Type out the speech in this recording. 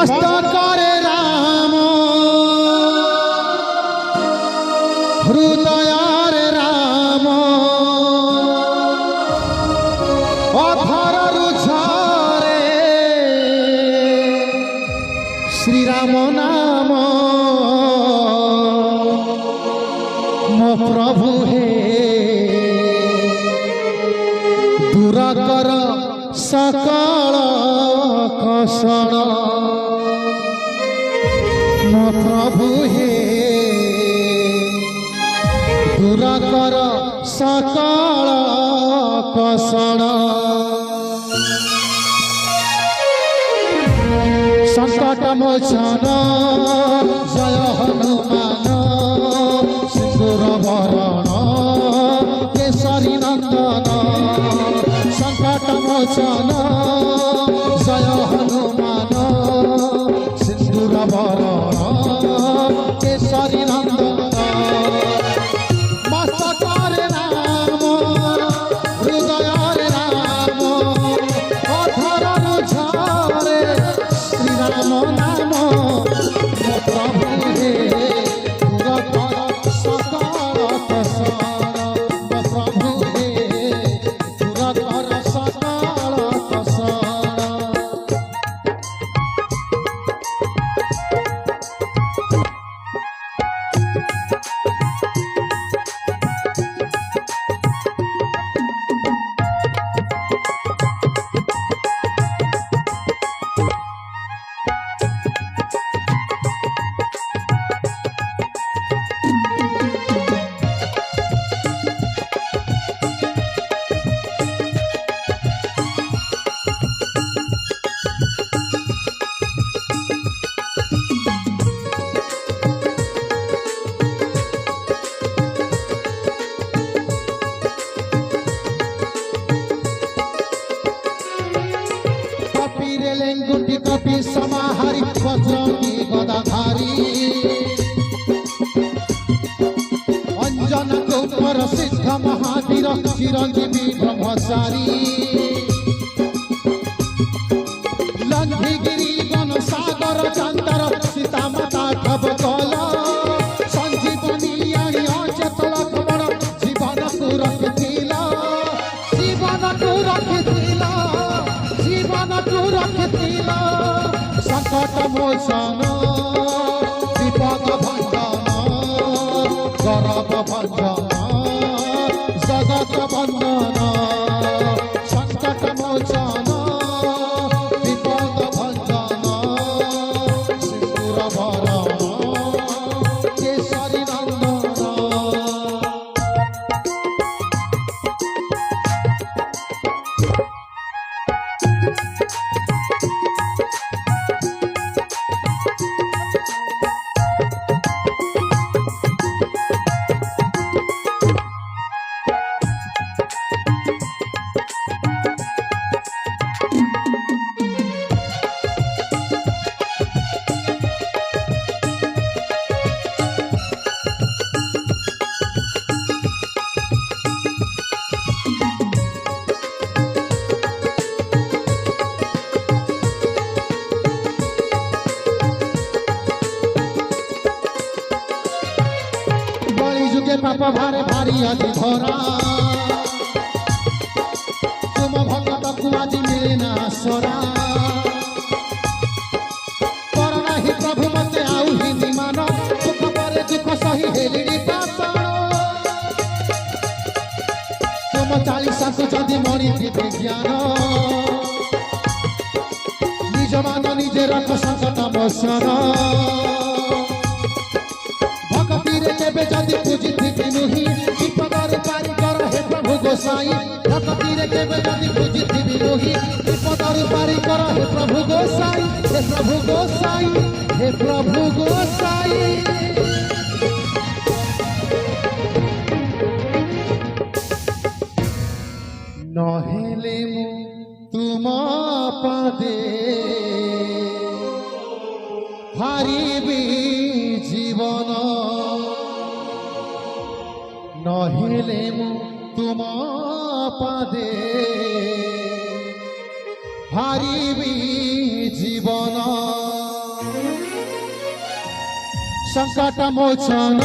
मस्तकरे राम हृदयरे राम अधररु झरे श्री राम नाम मो प्रभु हे दूर कर सकल कषण मो प्रभु हे दूर कर सकल कषण संकट मोचन जय हनुमान सिंदूर वरण केसरी नंदन संकट मोचन जय हनुमान सिंदूर वरण केसरी नंदन मस्तकरे राम हृदयरे राम अधररु झरे श्री राम नाम मो प्रभु हे दूर कर सकल कषण मो प्रभु हे दूर कर सकल कषण। लेंगुटी कपि समाहारी वज्रकी गदाधारी अंजन कुमार सिद्ध महावीर चिरंजीवी ब्रह्मचारी लंघिगिरी वन सागर चंदर सीता माता खब कल संजीवनी आनी अचेत लक्ष्मण जीवन को रखिला जीवन को रखिला संकट मोचन विपद भंजन गरब भंजन जगत बंदन संकट मोचन विपद भंजन सिंदूर वरण केसरी नंदन। पाप भारे भारी अति धरा तुम भगत को आज मिले ना सोरा पर नहीं प्रभु मते आउ हिंदी मान दुख पर दुख सही हेलिनी पाषाण तुम 40 को जदि मणि दिव्य ज्ञान निज मान निजे रख संकट मोचन केबे जदि पूजिथिबि नुहि विपदर पारी कर हे प्रभु गोसाई भक्ति केबे जदि पूजिथिबि नुहि विपदर पारी कर हे प्रभु गोसाई हे प्रभु गोसाई हे प्रभु गोसाई। नहेले मु तुम पादे हारिबि जीवन नहेले मु तुम पादे हारिबि जीवन। संकट मोचन